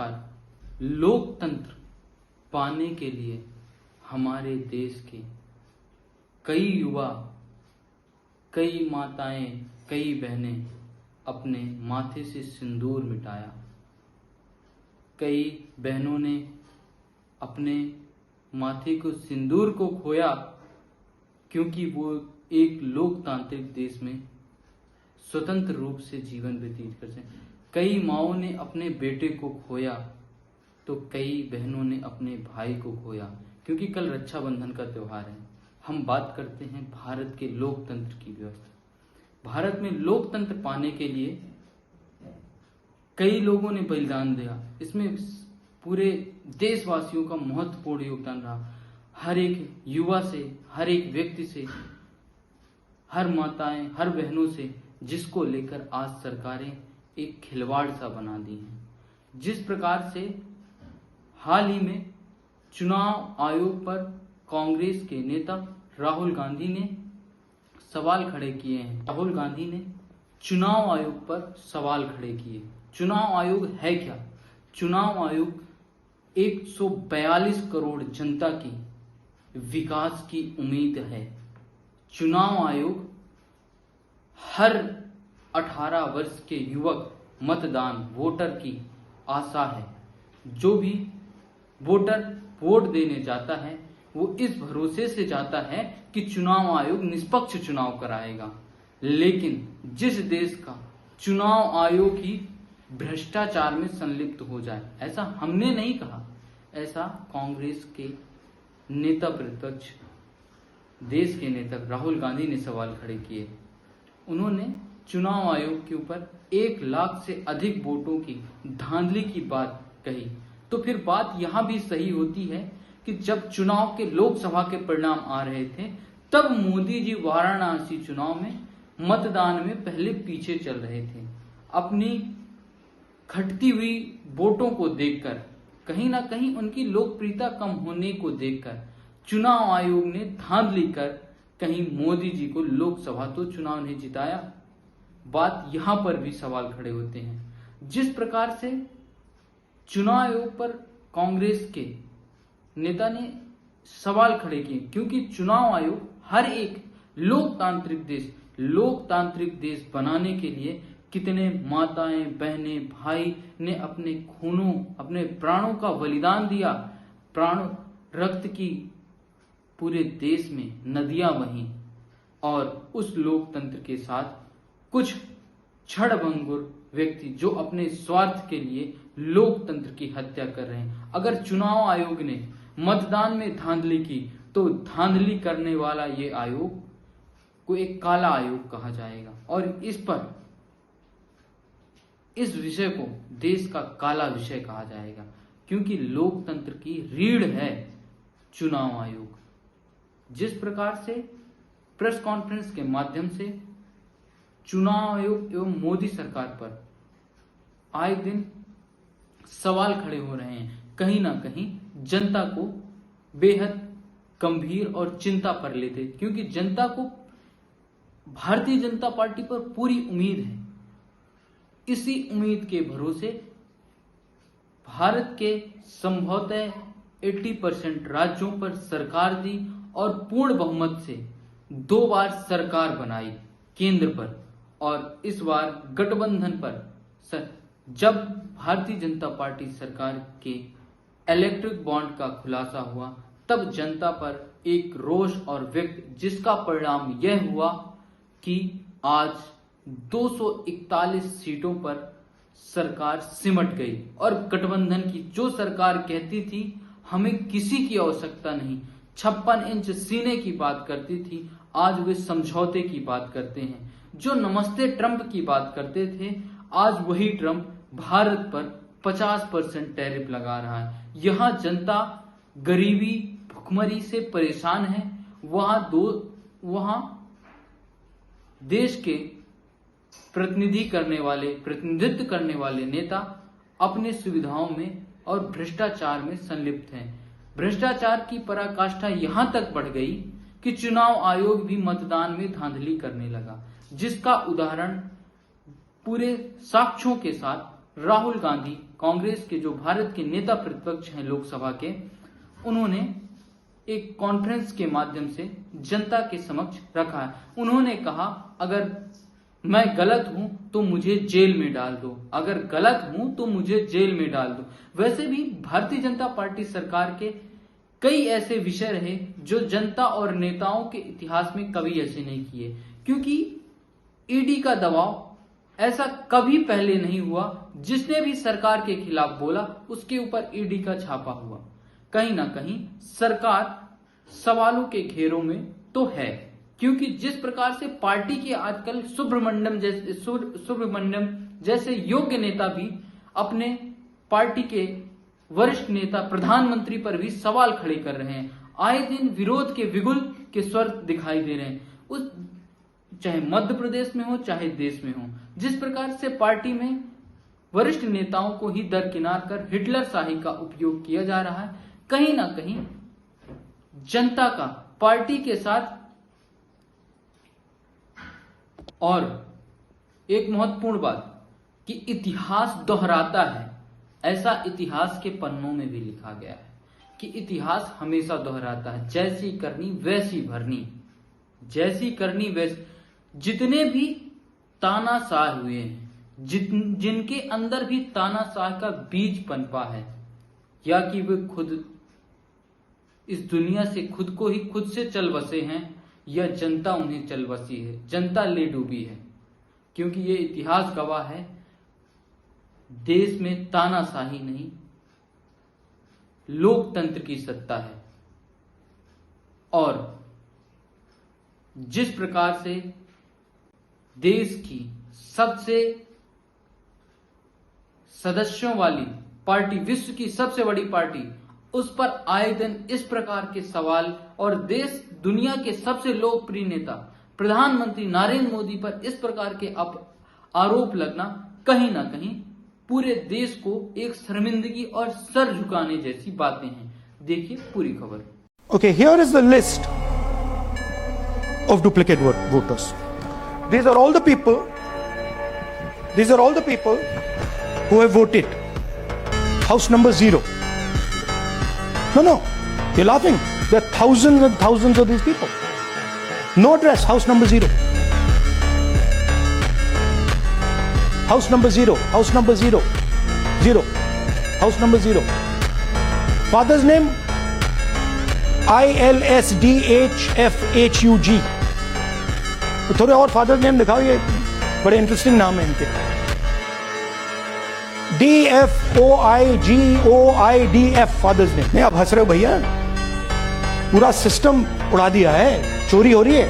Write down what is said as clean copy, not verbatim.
प्रकार लोकतंत्र पाने के लिए हमारे देश के कई युवा, कई माताएं, कई बहनें अपने माथे से सिंदूर मिटाया। कई बहनों ने अपने माथे को सिंदूर को खोया क्योंकि वो एक लोकतांत्रिक देश में स्वतंत्र रूप से जीवन व्यतीत कर सकें। कई माओं ने अपने बेटे को खोया तो कई बहनों ने अपने भाई को खोया, क्योंकि कल रक्षाबंधन का त्योहार है। हम बात करते हैं भारत के लोकतंत्र की व्यवस्था। भारत में लोकतंत्र पाने के लिए कई लोगों ने बलिदान दिया। इसमें पूरे देशवासियों का महत्वपूर्ण योगदान रहा। हर एक युवा से, हर एक व्यक्ति से, हर माताएं, हर बहनों से, जिसको लेकर आज सरकारें एक खिलवाड़ सा बना दी हैं। जिस प्रकार से हाल ही में चुनाव आयोग पर कांग्रेस के नेता राहुल गांधी ने सवाल खड़े किए हैं। राहुल गांधी ने चुनाव आयोग पर सवाल खड़े किए। चुनाव आयोग है क्या? चुनाव आयोग 142 करोड़ जनता की विकास की उम्मीद है। चुनाव आयोग हर 18 वर्ष के युवक, मतदान, वोटर की आशा है। जो भी वोटर वोट देने जाता है वो इस भरोसे से जाता है कि चुनाव आयोग निष्पक्ष चुनाव कराएगा। लेकिन जिस देश का चुनाव आयोग ही भ्रष्टाचार में संलिप्त हो जाए, ऐसा हमने नहीं कहा, ऐसा कांग्रेस के नेता प्रतिपक्ष, देश के नेता राहुल गांधी ने सवाल खड़े किए। उन्होंने चुनाव आयोग के ऊपर 1 लाख से अधिक वोटों की धांधली की बात कही। तो फिर बात यहां भी सही होती है कि जब चुनाव के, लोकसभा के परिणाम आ रहे थे, तब मोदी जी वाराणसी चुनाव में मतदान में पहले पीछे चल रहे थे। अपनी घटती हुई वोटों को देखकर, कहीं ना कहीं उनकी लोकप्रियता कम होने को देखकर चुनाव आयोग ने धांधली कर कहीं मोदी जी को लोकसभा तो चुनाव नहीं जिताया। बात यहां पर भी सवाल खड़े होते हैं। जिस प्रकार से चुनाव आयोग पर कांग्रेस के नेता ने सवाल खड़े किए, क्योंकि चुनाव आयोग हर एक लोकतांत्रिक देश बनाने के लिए कितने माताएं, बहनें, भाई ने अपने खूनों, अपने प्राणों का बलिदान दिया। प्राण, रक्त की पूरे देश में नदियां बहीं और उस लोकतंत्र के साथ कुछ क्षणभंगुर व्यक्ति जो अपने स्वार्थ के लिए लोकतंत्र की हत्या कर रहे हैं। अगर चुनाव आयोग ने मतदान में धांधली की तो धांधली करने वाला ये आयोग को एक काला आयोग कहा जाएगा और इस विषय को देश का काला विषय कहा जाएगा, क्योंकि लोकतंत्र की रीढ़ है चुनाव आयोग। जिस प्रकार से प्रेस कॉन्फ्रेंस के माध्यम से चुनाव आयोग एवं मोदी सरकार पर आए दिन सवाल खड़े हो रहे हैं, कहीं ना कहीं जनता को बेहद गंभीर और चिंता पर लेते, क्योंकि जनता को भारतीय जनता पार्टी पर पूरी उम्मीद है। इसी उम्मीद के भरोसे भारत के संभवतः 80% राज्यों पर सरकार दी और पूर्ण बहुमत से 2 बार सरकार बनाई केंद्र पर, और इस बार गठबंधन पर जब भारतीय जनता पार्टी सरकार के इलेक्ट्रिक बॉन्ड का खुलासा हुआ, तब जनता पर एक रोष और व्यक्त, जिसका परिणाम यह हुआ कि आज 241 सीटों पर सरकार सिमट गई। और गठबंधन की जो सरकार कहती थी हमें किसी की आवश्यकता नहीं, 56 इंच सीने की बात करती थी, आज वे समझौते की बात करते हैं। जो नमस्ते ट्रंप की बात करते थे, आज वही ट्रंप भारत पर 50% टैरिफ लगा रहा है। यहां जनता गरीबी, भुखमरी से परेशान है। वहां देश के प्रतिनिधित्व करने वाले नेता अपने सुविधाओं में और भ्रष्टाचार में संलिप्त हैं। भ्रष्टाचार की पराकाष्ठा यहां तक बढ़ गई कि चुनाव आयोग भी मतदान में धांधली करने लगा, जिसका उदाहरण पूरे साक्ष्यों के साथ राहुल गांधी, कांग्रेस के जो भारत के नेता प्रतिपक्ष हैं लोकसभा के, उन्होंने एक कॉन्फ्रेंस के माध्यम से जनता के समक्ष रखा है। उन्होंने कहा, अगर मैं गलत हूं तो मुझे जेल में डाल दो, अगर गलत हूं तो मुझे जेल में डाल दो। वैसे भी भारतीय जनता पार्टी सरकार के कई ऐसे विषय रहे जो जनता और नेताओं के इतिहास में कभी ऐसे नहीं किए, क्योंकि ईडी का दबाव ऐसा कभी पहले नहीं हुआ। जिसने भी सरकार के खिलाफ बोला उसके ऊपर ईडी का छापा हुआ। कहीं ना कहीं सरकार सवालों के घेरों में तो है, क्योंकि जिस प्रकार से पार्टी के आजकल सुब्रमण्यम जैसे योग्य नेता भी अपने पार्टी के वरिष्ठ नेता प्रधानमंत्री पर भी सवाल खड़े कर रहे हैं। आए दिन विरोध के बिगुल के स्वर दिखाई दे रहे हैं, उस चाहे मध्य प्रदेश में हो चाहे देश में हो। जिस प्रकार से पार्टी में वरिष्ठ नेताओं को ही दरकिनार कर हिटलर शाही का उपयोग किया जा रहा है, कहीं ना कहीं जनता का पार्टी के साथ। और एक महत्वपूर्ण बात कि इतिहास दोहराता है, ऐसा इतिहास के पन्नों में भी लिखा गया है कि इतिहास हमेशा दोहराता है। जैसी करनी वैसी भरनी, जैसी करनी वैसी। जितने भी तानाशाह हुए हैं, जिनके अंदर भी तानाशाह का बीज पनपा है, या कि वे खुद इस दुनिया से खुद को ही खुद से चल बसे हैं, या जनता उन्हें चल बसी है, जनता ले डूबी है। क्योंकि ये इतिहास गवाह है, देश में तानाशाही नहीं, लोकतंत्र की सत्ता है। और जिस प्रकार से देश की सबसे सदस्यों वाली पार्टी, विश्व की सबसे बड़ी पार्टी, उस पर आए दिन इस प्रकार के सवाल, और देश दुनिया के सबसे लोकप्रिय नेता प्रधानमंत्री नरेंद्र मोदी पर इस प्रकार के आरोप लगना कहीं ना कहीं पूरे देश को एक शर्मिंदगी और सर झुकाने जैसी बातें हैं। देखिए पूरी खबर। Okay, here is the list of duplicate voters. These are all the people. These are all the people who have voted. House number 0. No, you're laughing. There are thousands and thousands of these people. No address. House number 0. House number 0. House number 0. 0. House number 0. Father's name? ILSDHFHUG. थोड़े और father name दिखाओ, ये बड़े interesting नाम है इनके। DFOIGOIDF father's name. नहीं, आप हंस रहे हो भैया, पूरा सिस्टम उड़ा दिया है, चोरी हो रही है।